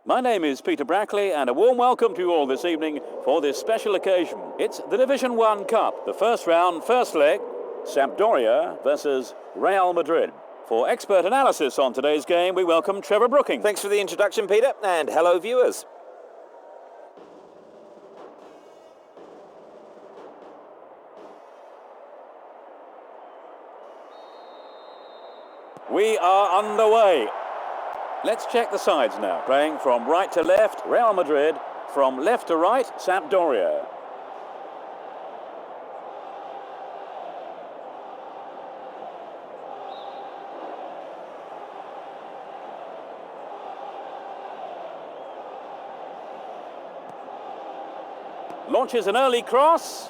My name is Peter Brackley and a warm welcome to you all this evening for this special occasion. It's the Division 1 Cup, the first round, first leg, SAMPDORIA versus Real Madrid. For expert analysis on today's game, we welcome Trevor Brooking. Thanks for the introduction, Peter, and hello viewers. We are underway. Let's check the sides now. Playing from right to left, Real Madrid. From left to right, SAMPDORIA. Launches an early cross.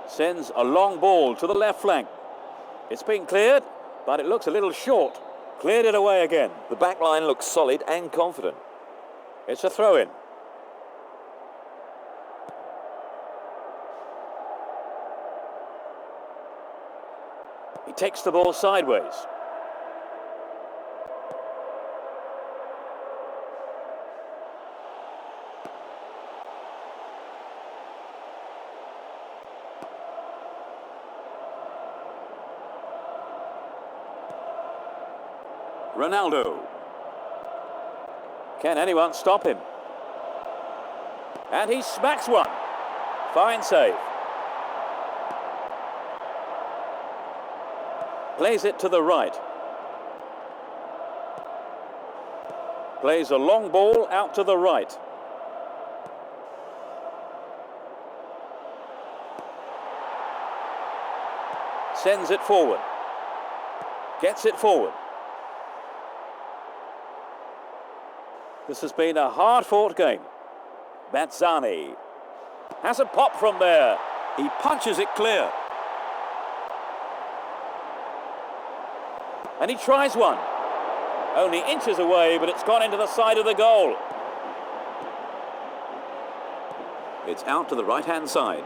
Sends a long ball to the left flank. It's been cleared, but it looks a little short. Cleared it away again. The back line looks solid and confident. It's a throw-in. He takes the ball sideways. Ronaldo. Can anyone stop him? And he smacks one. Fine save. Plays it to the right. Plays a long ball out to the right. Sends it forward. Gets it forward. This has been a hard-fought game. Bazzani has a pop from there. He punches it clear. And he tries one. Only inches away, but it's gone into the side of the goal. It's out to the right-hand side.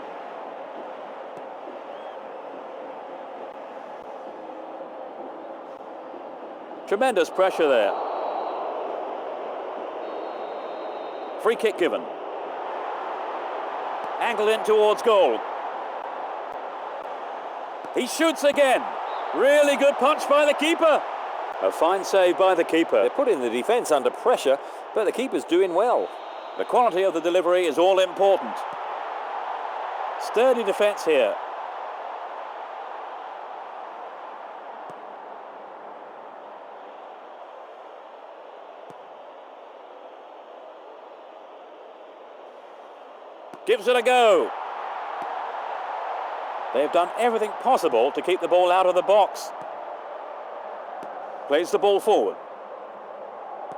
Tremendous pressure there. Free kick given. Angled in towards goal. He shoots again. Really good punch by the keeper. A fine save by the keeper. They're putting the defence under pressure, but the keeper's doing well. The quality of the delivery is all important. Sturdy defence here. Gives it a go. They've done everything possible to keep the ball out of the box. Plays the ball forward.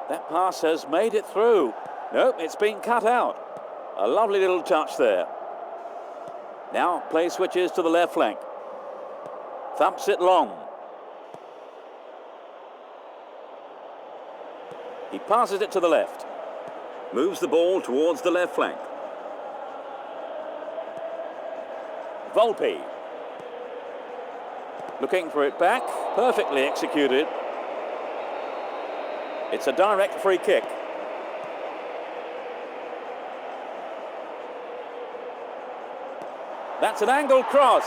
That pass has made it through. Nope, it's been cut out. A lovely little touch there. Now play switches to the left flank. Thumps it long. He passes it to the left. Moves the ball towards the left flank. Volpe. Looking for it back. Perfectly executed. It's a direct free kick. That's an angled cross.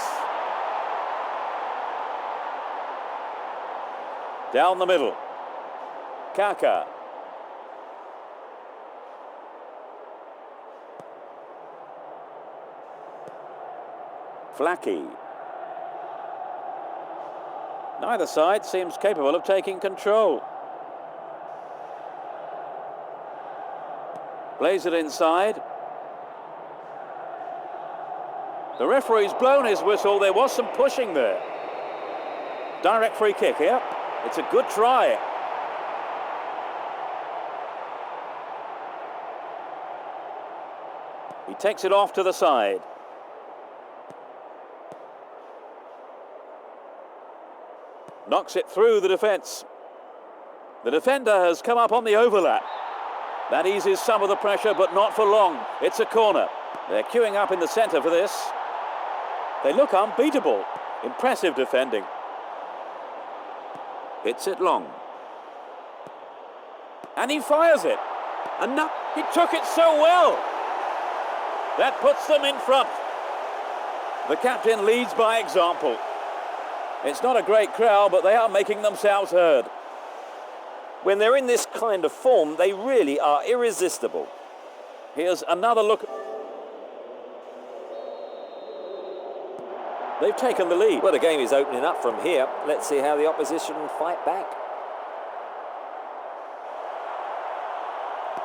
Down the middle. Kaka. Flacky. Neither side seems capable of taking control. Plays it inside. The referee's blown his whistle. There was some pushing there. Direct free kick here. It's a good try. He takes it off to the side. Knocks it through the defence. The defender has come up on the overlap. That eases some of the pressure, but not for long. It's a corner. They're queuing up in the centre for this. They look unbeatable. Impressive defending. Hits it long. And he fires it. And no, He took it so well. That puts them in front. The captain leads by example. It's not a great crowd, but they are making themselves heard. when they're in this kind of form, they really are irresistible. Here's another look. They've taken the lead. Well, the game is opening up from here. Let's see how the opposition fight back.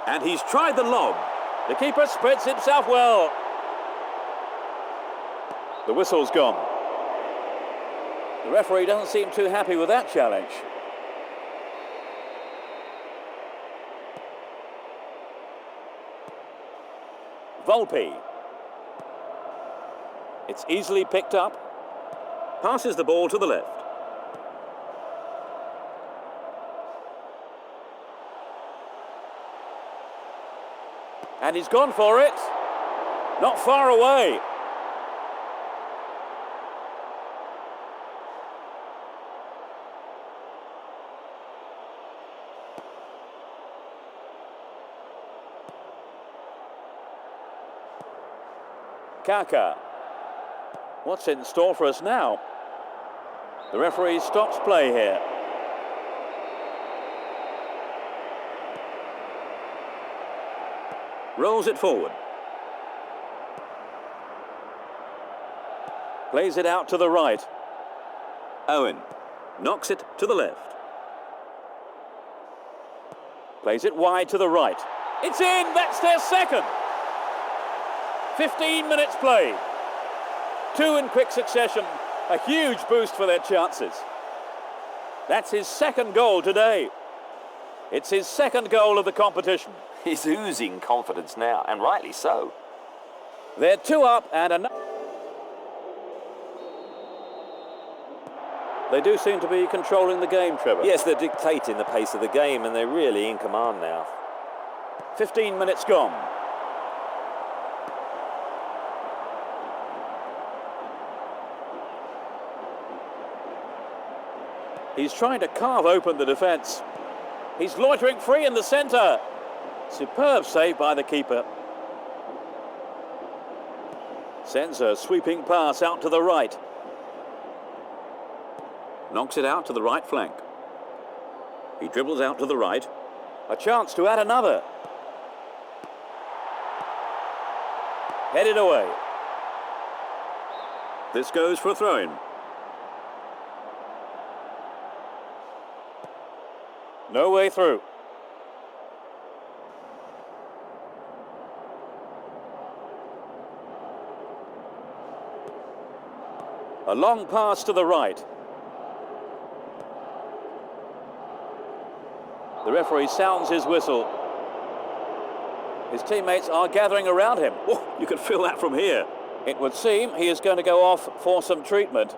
And he's tried the lob. The keeper spreads himself well. The whistle's gone. The referee doesn't seem too happy with that challenge. Volpe. It's easily picked up. Passes the ball to the left. And he's gone for it. Not far away. Kaka. What's in store for us now? The referee stops play here. Rolls it forward. Plays it out to the right. Owen knocks it to the left. Plays it wide to the right. It's in! That's their second! 15 minutes played. 2 in quick succession. A huge boost for their chances. That's his second goal today. It's his second goal of the competition. He's oozing confidence now, and rightly so. They're 2 up and another. They do seem to be controlling the game, Trevor. Yes, they're dictating the pace of the game, and they're really in command now. 15 minutes gone. He's trying to carve open the defence. He's loitering free in the centre. Superb save by the keeper. Sends a sweeping pass out to the right. Knocks it out to the right flank. He dribbles out to the right. A chance to add another. Headed away. This goes for a throw-in. No way through. A long pass to the right. The referee sounds his whistle. His teammates are gathering around him. Oh, you can feel that from here. It would seem he is going to go off for some treatment.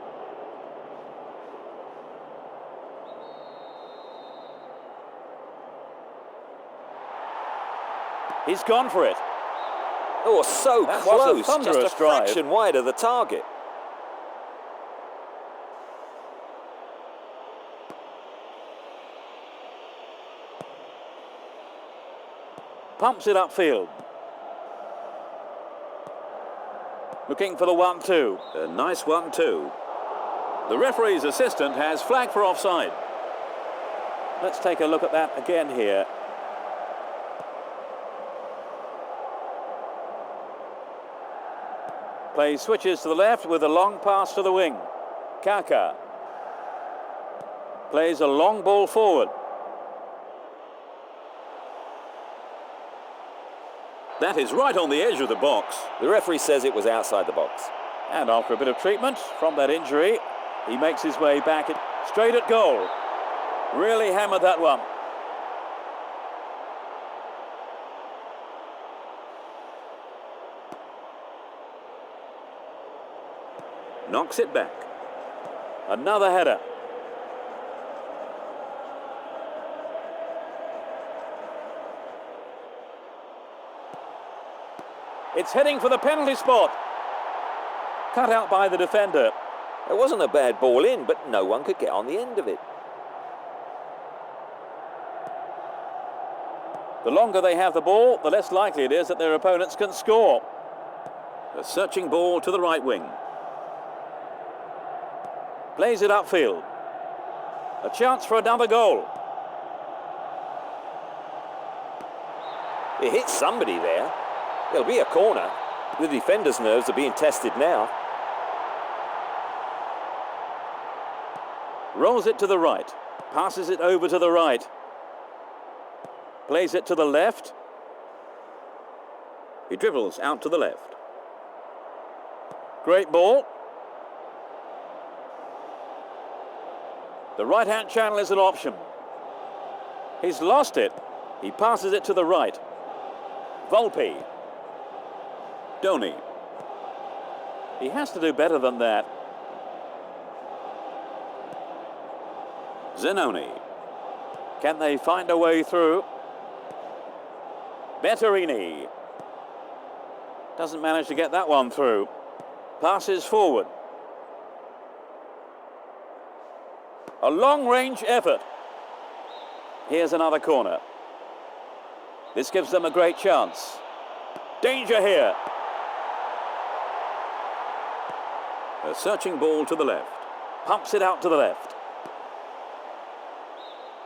He's gone for it. Oh, so That close. was a thunderous Just a drive. fraction wide of the target. Pumps it upfield. Looking for the 1-2. A nice 1-2. The referee's assistant has flagged for offside. Let's take a look at that again here. Play switches to the left with a long pass to the wing. Kaka. Plays a long ball forward. That is right on the edge of the box. The referee says it was outside the box. And after a bit of treatment from that injury, he makes his way back straight at goal. Really hammered that one. Knocks it back. Another header. It's heading for the penalty spot. Cut out by the defender. It wasn't a bad ball in, but no one could get on the end of it. The longer they have the ball, the less likely it is that their opponents can score. A searching ball to the right wing. Plays it upfield. A chance for another goal. He hit somebody there. It'll be a corner. The defender's nerves are being tested now. Rolls it to the right. Passes it over to the right. Plays it to the left. He dribbles out to the left. Great ball. The right-hand channel is an option. He's lost it. He passes it to the right. Volpe. Doni. He has to do better than that. Zanoni. Can they find a way through? Betterini. Doesn't manage to get that one through. Passes forward. A long-range effort. Here's another corner. This gives them a great chance. Danger here. A searching ball to the left. Pumps it out to the left.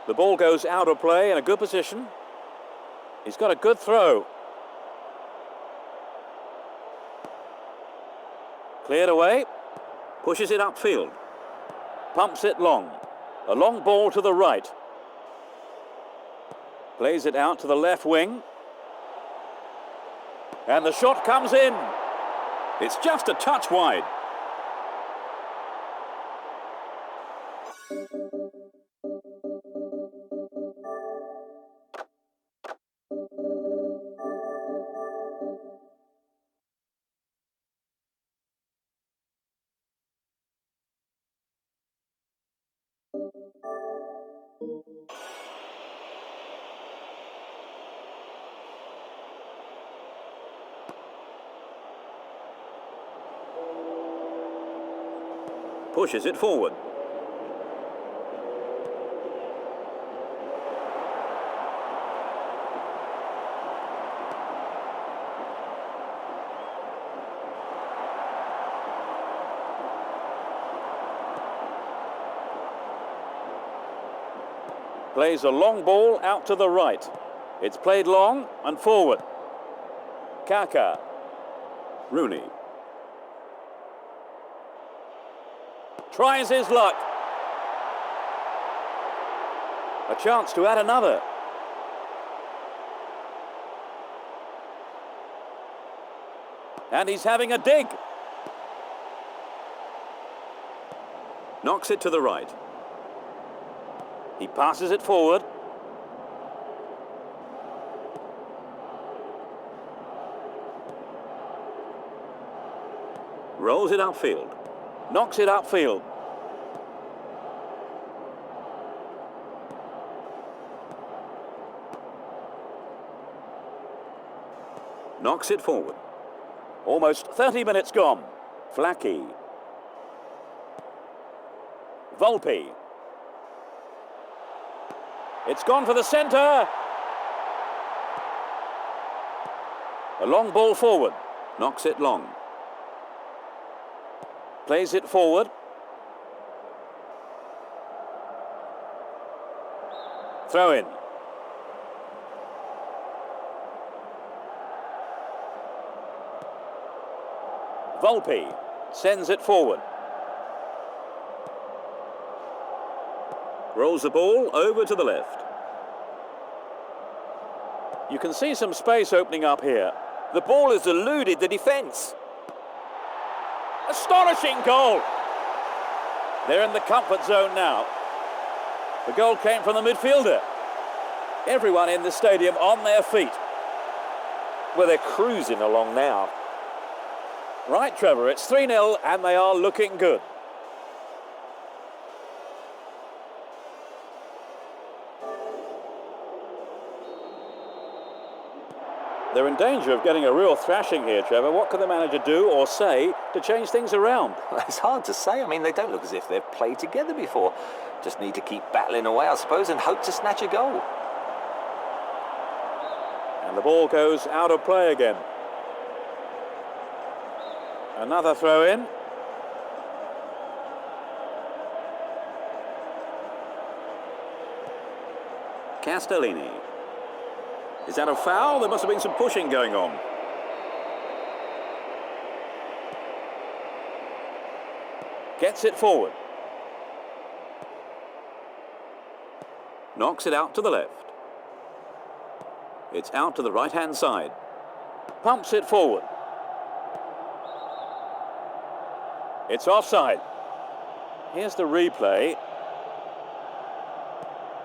The ball goes out of play in a good position. He's got a good throw. Cleared away. Pushes it upfield. Pumps it long. A long ball to the right. Plays it out to the left wing. And the shot comes in. It's just a touch wide. Pushes it forward. Plays a long ball out to the right. It's played long and forward. Kaka. Rooney. Tries his luck. A chance to add another. And he's having a dig. Knocks it to the right. He passes it forward. Rolls it upfield. Knocks it upfield. Knocks it forward. Almost 30 minutes gone. Flacky. Volpe. It's gone for the centre. A long ball forward. Knocks it long. Plays it forward. Throw in. Volpe sends it forward. Rolls the ball over to the left. You can see some space opening up here. The ball has eluded the defence. Astonishing goal! They're in the comfort zone now. The goal came from the midfielder. Everyone in the stadium on their feet. Well, they're cruising along now. Right, Trevor, it's 3-0 and they are looking good. They're in danger of getting a real thrashing here, Trevor. What can the manager do or say to change things around? Well, it's hard to say. I mean, they don't look as if they've played together before. Just need to keep battling away, I suppose, and hope to snatch a goal. And the ball goes out of play again. Another throw in. Castellini. Is that a foul? There must have been some pushing going on. Gets it forward. Knocks it out to the left. It's out to the right-hand side. Pumps it forward. It's offside. Here's the replay.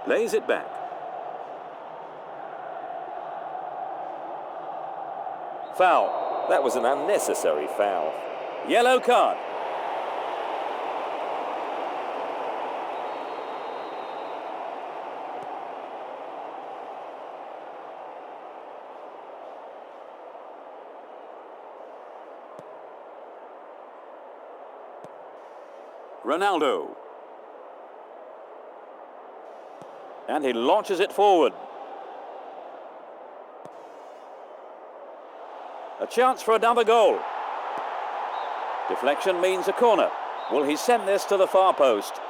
Lays it back. Foul. That was an unnecessary foul. Yellow card. Ronaldo. And he launches it forward. A chance for another goal. Deflection means a corner. Will he send this to the far post?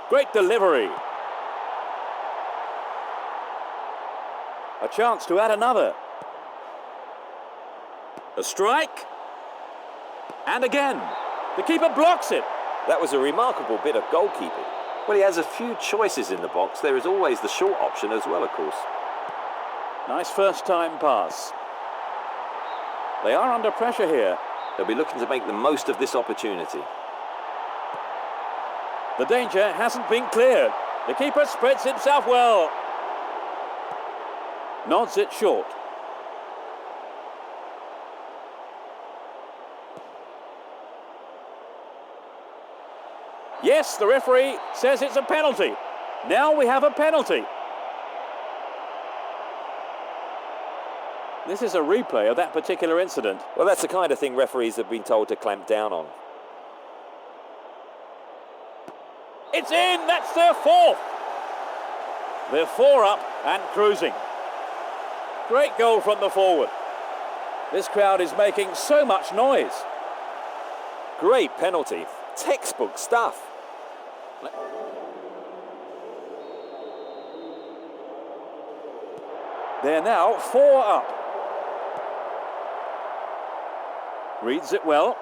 Great delivery. A chance to add another. A strike. And again. The keeper blocks it. That was a remarkable bit of goalkeeping. Well, he has a few choices in the box. There is always the short option as well, of course. Nice first-time pass. They are under pressure here. They'll be looking to make the most of this opportunity. The danger hasn't been cleared. The keeper spreads himself well. Nods it short. Yes, the referee says it's a penalty. Now we have a penalty. This is a replay of that particular incident. Well, that's the kind of thing referees have been told to clamp down on. It's in! That's their fourth! They're 4 up and cruising. Great goal from the forward. This crowd is making so much noise. Great penalty. Textbook stuff. They're now 4 up. Reads it well.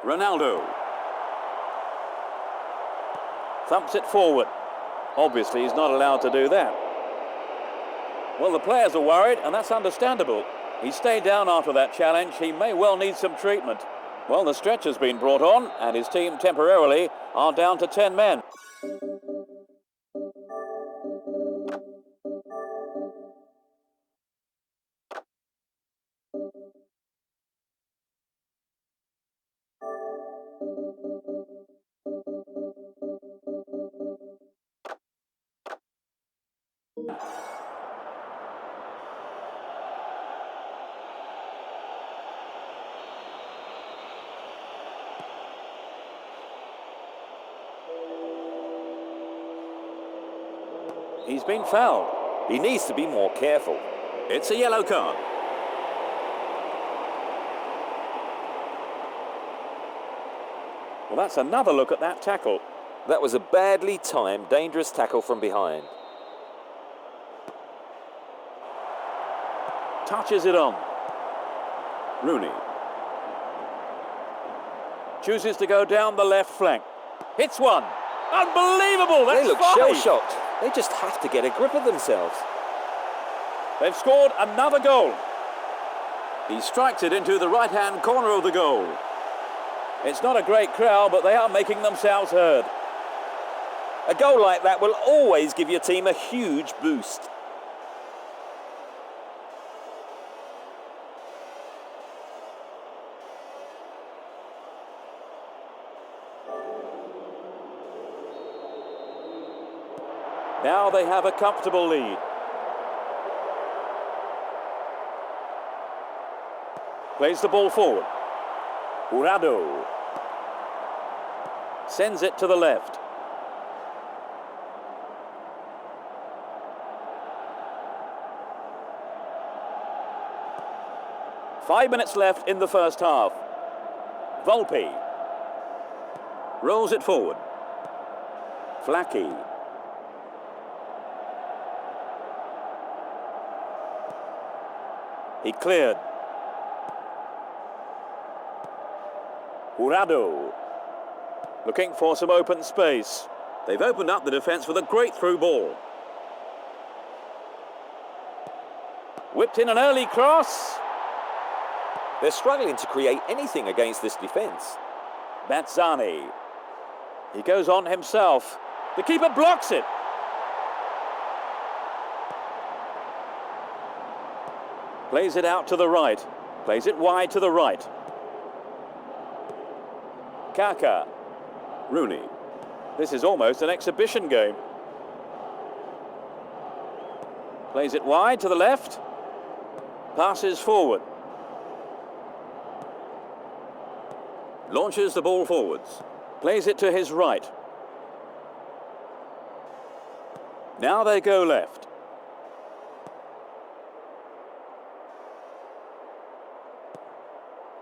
Ronaldo. Thumps it forward. Obviously, he's not allowed to do that. Well, the players are worried, and that's understandable. He stayed down after that challenge. He may well need some treatment. Well, the stretcher's been brought on, and his team temporarily are down to 10 men. He's been fouled. He needs to be more careful. It's a yellow card. Well, that's another look at that tackle. That was a badly timed, dangerous tackle from behind. Touches it on. Rooney. Chooses to go down the left flank. Hits one. Unbelievable! That's They look 5. shell-shocked. They just have to get a grip of themselves. They've scored another goal. He strikes it into the right-hand corner of the goal. It's not a great crowd, but they are making themselves heard. A goal like that will always give your team a huge boost. Now they have a comfortable lead. Plays the ball forward. Jurado. Sends it to the left. 5 minutes left in the first half. Volpe rolls it forward. Flacky. He cleared. Jurado looking for some open space. They've opened up the defence with a great through ball. Whipped in an early cross. They're struggling to create anything against this defence. Bazzani. He goes on himself. The keeper blocks it. Plays it out to the right. Plays it wide to the right. Kaka. Rooney. This is almost an exhibition game. Plays it wide to the left. Passes forward. Launches the ball forwards. Plays it to his right. Now they go left.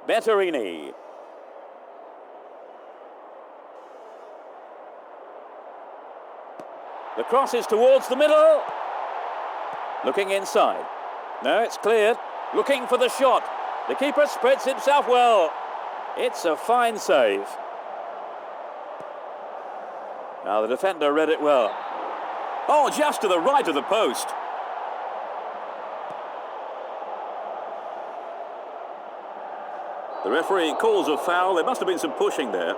Betterini. The cross is towards the middle. Looking inside. No, it's cleared. Looking for the shot. The keeper spreads himself well. It's a fine save. Now the defender read it well. Oh, just to the right of the post. The referee calls a foul. There must have been some pushing there.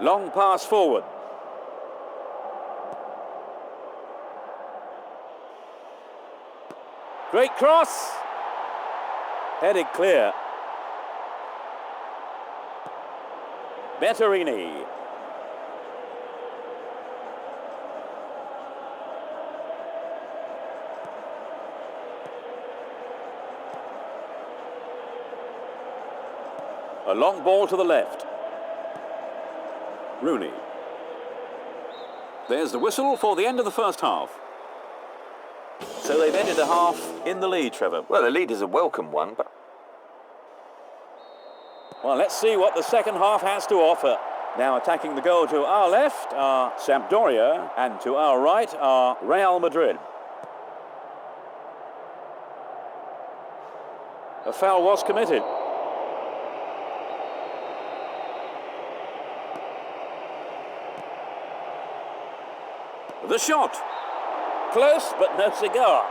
Long pass forward. Great cross. Headed clear. Betterini. A long ball to the left. Rooney. There's the whistle for the end of the first half. So they've ended a half in the lead, Trevor. Well, the lead is a welcome one, but... Well, let's see what the second half has to offer. Now attacking the goal to our left are Sampdoria, and to our right are Real Madrid. A foul was committed. The shot. Close, but no cigar.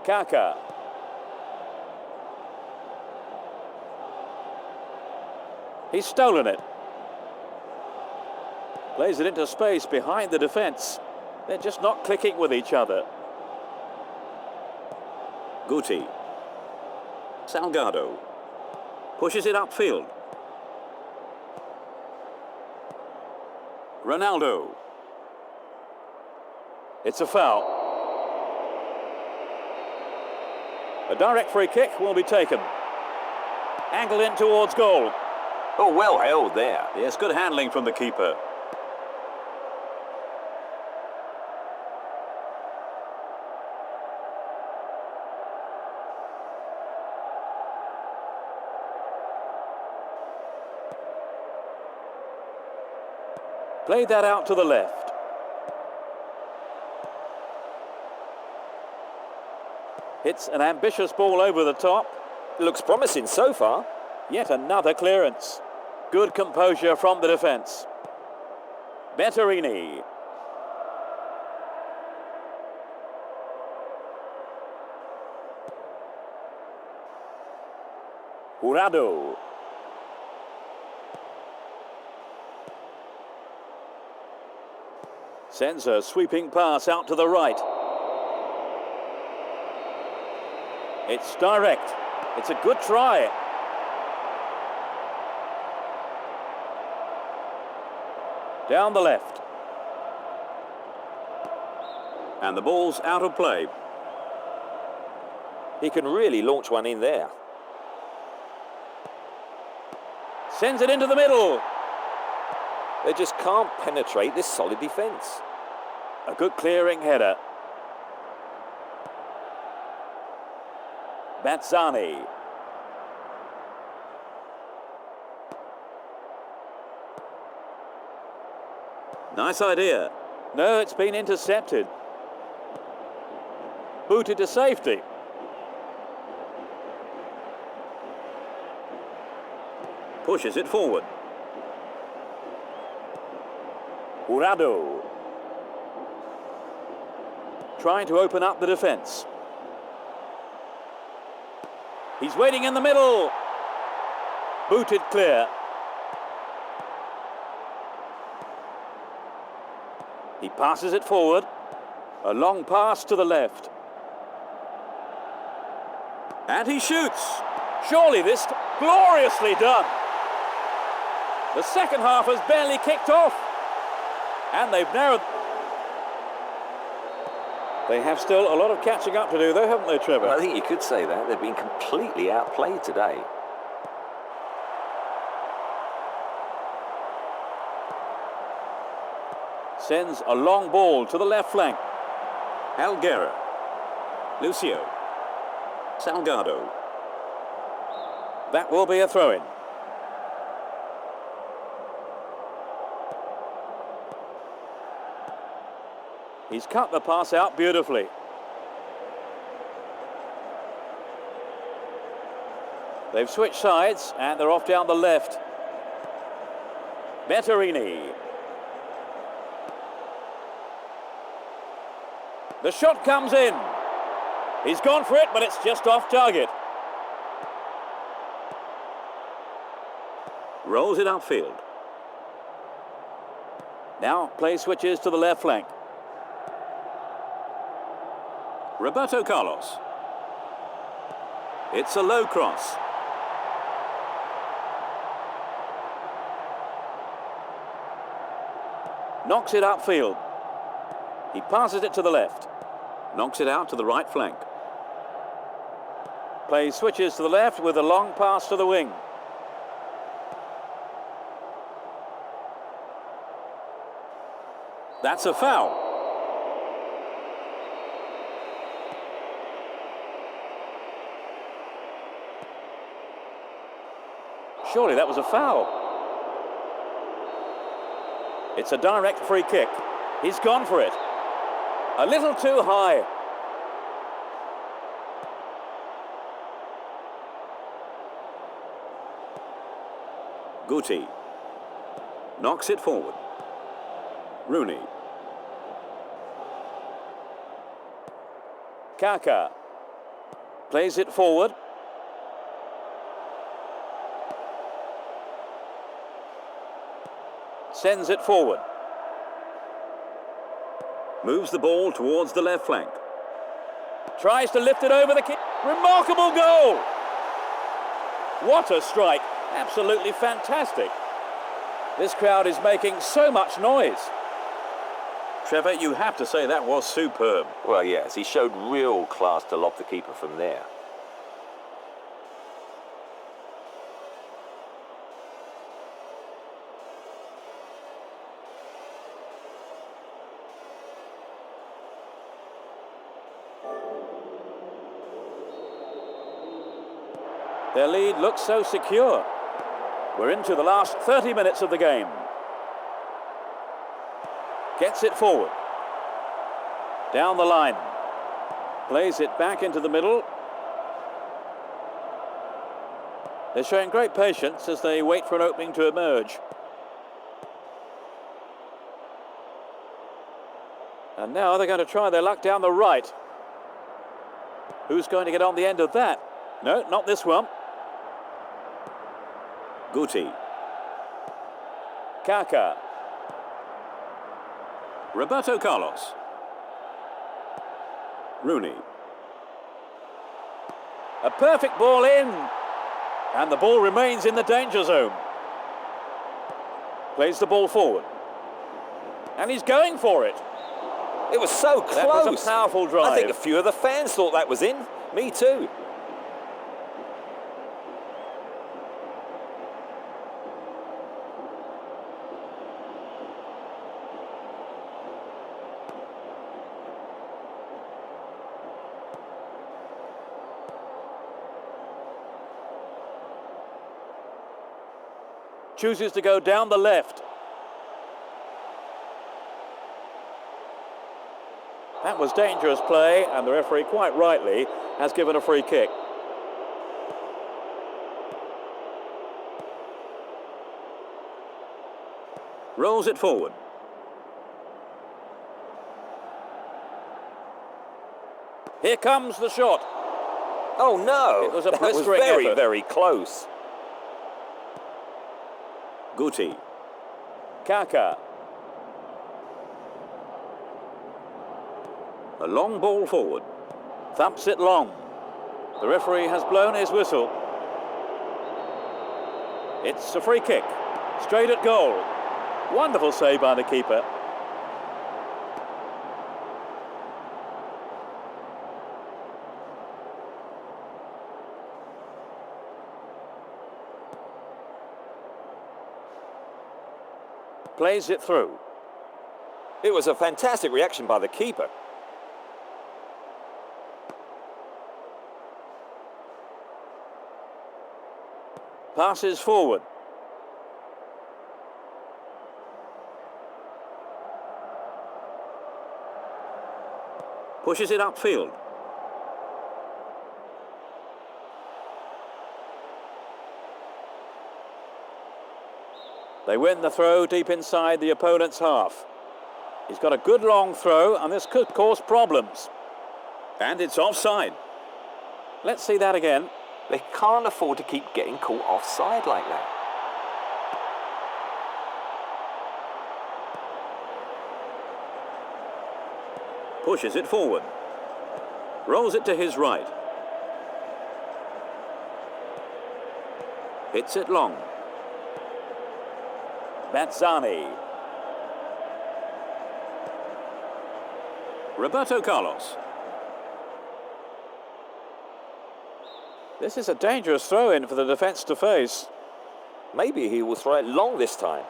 Kaka. He's stolen it. Plays it into space behind the defence. They're just not clicking with each other. Guti. Salgado. Pushes it upfield. Ronaldo. It's a foul. A direct free kick will be taken. Angled in towards goal. Oh, well held there. Yes, good handling from the keeper. Played that out to the left. Hits an ambitious ball over the top. Looks promising so far. Yet another clearance. Good composure from the defence. Betterini. Jurado. Sends a sweeping pass out to the right. It's direct. It's a good try. Down the left. And the ball's out of play. He can really launch one in there. Sends it into the middle. They just can't penetrate this solid defence. A good clearing header. Bazzani. Nice idea. No, it's been intercepted. Booted to safety. Pushes it forward. Urado. Trying to open up the defence. He's waiting in the middle. Booted clear. He passes it forward. A long pass to the left. And he shoots. Surely this gloriously done. The second half has barely kicked off. And they've narrowed. They have still a lot of catching up to do though, haven't they, Trevor? I think you could say that. They've been completely outplayed today. Sends a long ball to the left flank. Alguera. Lucio. Salgado. That will be a throw-in. He's cut the pass out beautifully. They've switched sides and they're off down the left. Betterini. The shot comes in. He's gone for it, but it's just off target. Rolls it upfield. Now play switches to the left flank. Roberto Carlos. It's a low cross. Knocks it upfield. He passes it to the left. Knocks it out to the right flank. Plays switches to the left with a long pass to the wing. That's a foul. Surely that was a foul. It's a direct free kick. He's gone for it. A little too high. Guti. Knocks it forward. Rooney. Kaka. Plays it forward. Sends it forward. Moves the ball towards the left flank. Tries to lift it over the kick. Remarkable goal! What a strike. Absolutely fantastic. This crowd is making so much noise. Trevor, you have to say that was superb. Well, yes, he showed real class to lob the keeper from there. Their lead looks so secure. We're into the last 30 minutes of the game. Gets it forward. Down the line. Plays it back into the middle. They're showing great patience as they wait for an opening to emerge. And now they're going to try their luck down the right. Who's going to get on the end of that? No, not this one. Guti. Kaka. Roberto Carlos. Rooney. A perfect ball in. And the ball remains in the danger zone. Plays the ball forward. And he's going for it. It was so close. That was a powerful drive. I think a few of the fans thought that was in. Me too. chooses to go down the left. That was dangerous play, and the referee, quite rightly, has given a free kick. Rolls it forward. Here comes the shot. Oh no! It was a that was blistering very, effort. very close. Guti. Kaka. A long ball forward. Thumps it long. The referee has blown his whistle. It's a free kick. Straight at goal. Wonderful save by the keeper. Plays it through. It was a fantastic reaction by the keeper. Passes forward. Pushes it upfield. They win the throw deep inside the opponent's half. He's got a good long throw, and this could cause problems. And it's offside. Let's see that again. They can't afford to keep getting caught offside like that. Pushes it forward. Rolls it to his right. Hits it long. Mazzani. Roberto Carlos. This is a dangerous throw-in for the defence to face. Maybe he will throw it long this time.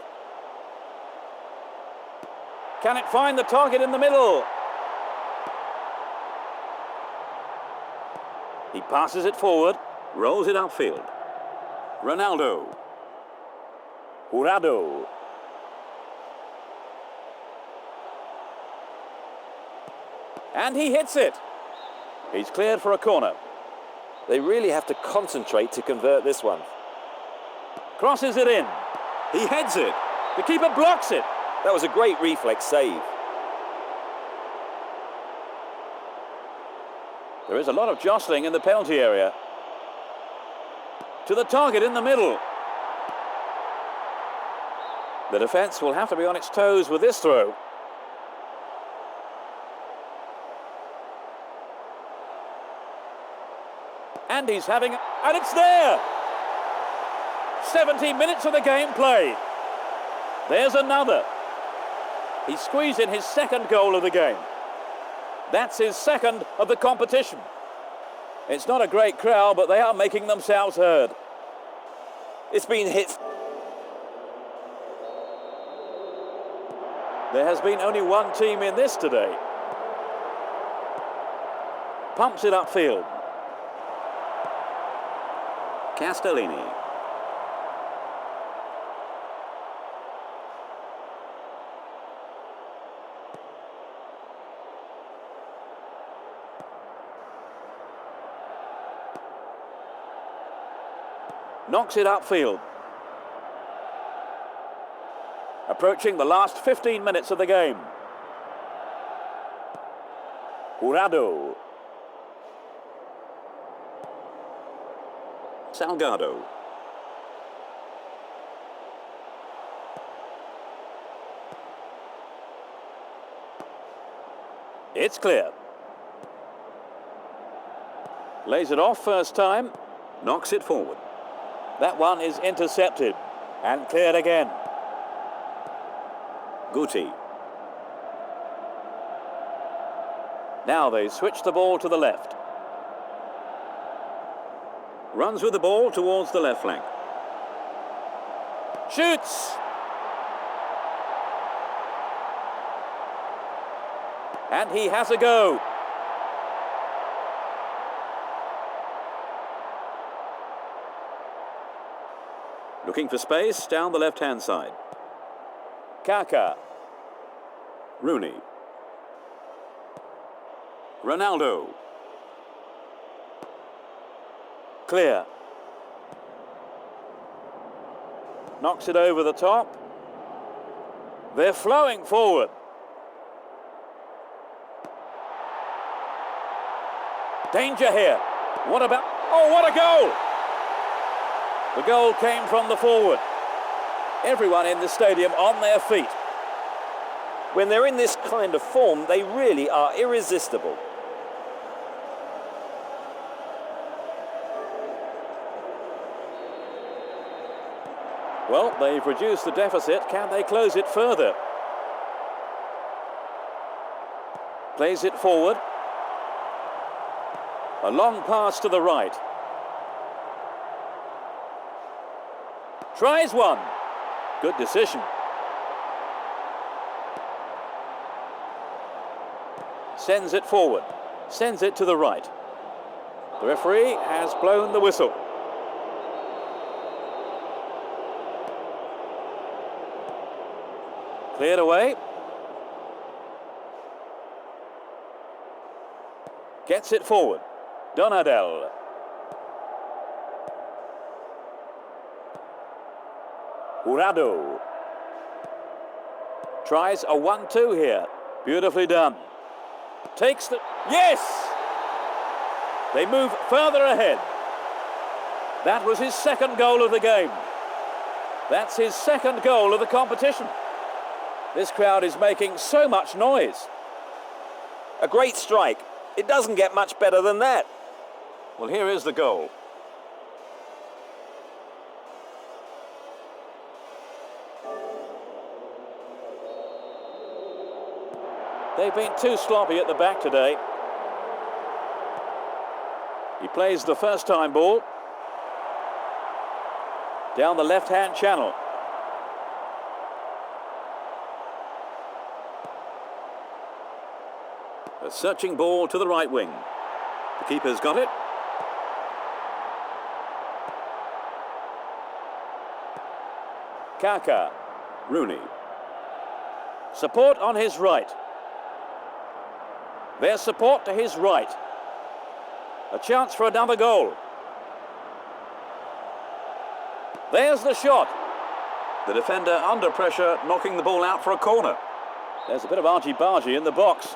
Can it find the target in the middle? He passes it forward, rolls it upfield. Ronaldo. Jurado. And he hits it. He's cleared for a corner. They really have to concentrate to convert this one. Crosses it in. He heads it. The keeper blocks it. That was a great reflex save. There is a lot of jostling in the penalty area. To the target in the middle. The defence will have to be on its toes with this throw. And he's having... and it's there! 17 minutes of the game played. There's another. He squeezed in his second goal of the game. That's his second of the competition. It's not a great crowd, but they are making themselves heard. It's been hit. There has been only one team in this today. Pumps it upfield. Castellini. Knocks it upfield. Approaching the last 15 minutes of the game. Jurado. Salgado. It's clear. Lays it off first time. Knocks it forward. That one is intercepted and cleared again. Guti. Now they switch the ball to the left. Runs with the ball towards the left flank. Shoots! And he has a go. Looking for space down the left-hand side. Kaka. Rooney. Ronaldo. Clear. Knocks it over the top. They're flowing forward. Danger here. What about... Oh, what a goal! The goal came from the forward. Everyone in the stadium on their feet. When they're in this kind of form, they really are irresistible. Well, they've reduced the deficit. Can they close it further? Plays it forward. A long pass to the right. Tries one. Good decision. Sends it forward. Sends it to the right. The referee has blown the whistle. Cleared away. Gets it forward. Donadel. Jurado. Tries a 1-2 here. Beautifully done. Takes the... Yes! They move further ahead. That was his second goal of the game. That's his second goal of the competition. This crowd is making so much noise. A great strike. It doesn't get much better than that. Well, here is the goal. They've been too sloppy at the back today. He plays the first time ball. Down the left-hand channel. A searching ball to the right wing. The keeper's got it. Kaka. Rooney. Support on his right. There's support to his right. A chance for another goal. There's the shot. The defender under pressure, knocking the ball out for a corner. There's a bit of argy-bargy in the box.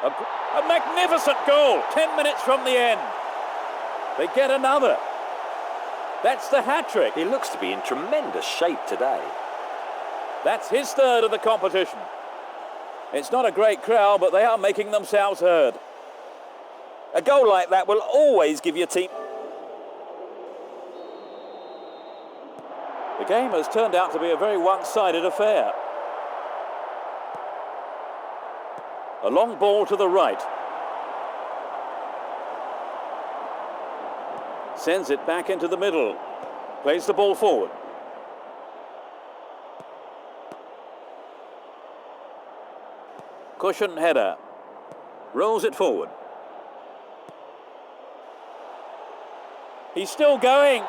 A magnificent goal, 10 minutes from the end. They get another. That's the hat-trick. He looks to be in tremendous shape today. That's his third of the competition. It's not a great crowd, but they are making themselves heard. A goal like that will always give your team... The game has turned out to be a very one-sided affair. A long ball to the right. Sends it back into the middle. Plays the ball forward. Cushion header. Rolls it forward. He's still going.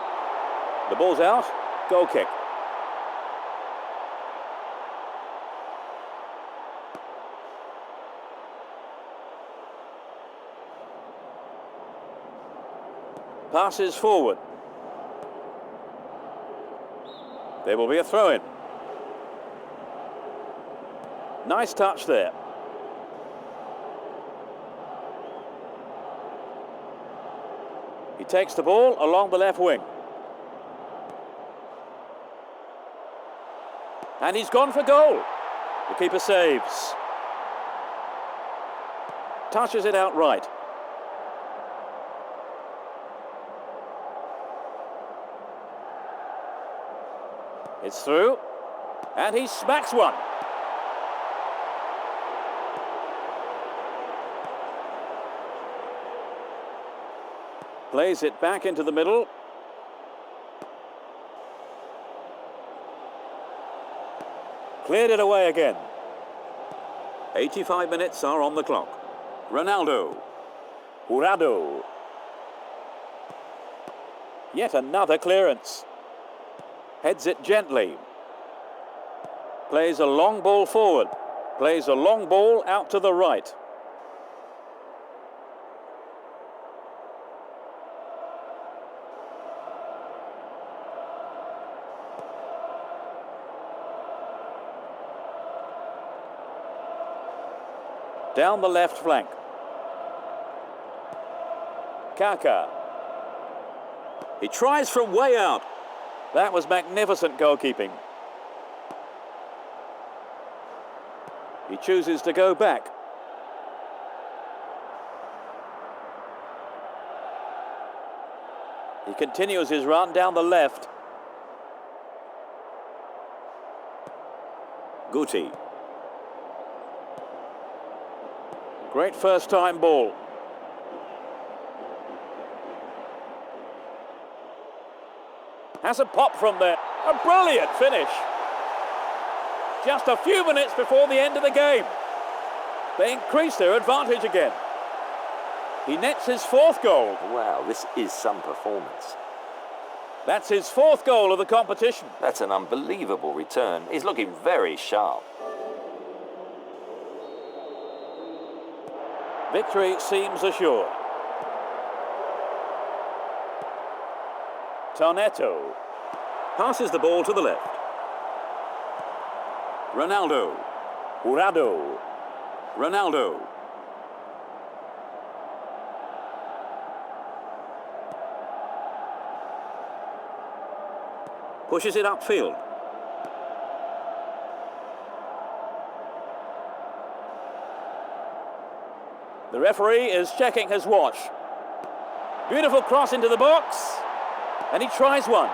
The ball's out. Goal kick. Passes forward. There will be a throw-in. Nice touch there. He takes the ball along the left wing. And he's gone for goal. The keeper saves. Touches it out right. It's through. And he smacks one. Plays it back into the middle. Cleared it away again. 85 minutes are on the clock. Ronaldo. Jurado. Yet another clearance. Heads it gently. Plays a long ball forward. Plays a long ball out to the right. Down the left flank. Kaka. He tries from way out. That was magnificent goalkeeping. He chooses to go back. He continues his run down the left. Guti. Great first time ball. Has a pop from there. A brilliant finish. Just a few minutes before the end of the game. They increase their advantage again. He nets his 4th goal. Wow, this is some performance. That's his 4th goal of the competition. That's an unbelievable return. He's looking very sharp. Victory seems assured. Tarnetto passes the ball to the left. Ronaldo. Jurado. Ronaldo. Pushes it upfield. The referee is checking his watch. Beautiful cross into the box. And he tries one.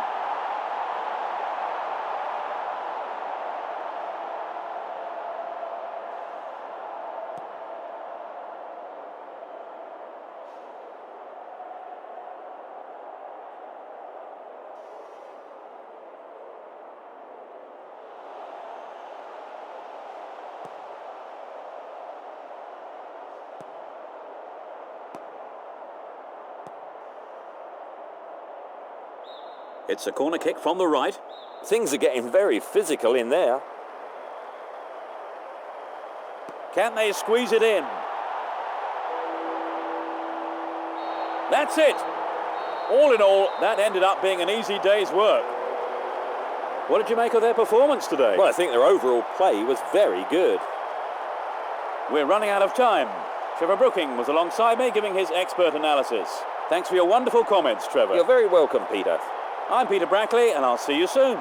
It's a corner kick from the right. Things are getting very physical in there. Can they squeeze it in? That's it. All in all, that ended up being an easy day's work. What did you make of their performance today? Well, I think their overall play was very good. We're running out of time. Trevor Brooking was alongside me giving his expert analysis. Thanks for your wonderful comments, Trevor. You're very welcome, Peter. I'm Peter Brackley, and I'll see you soon.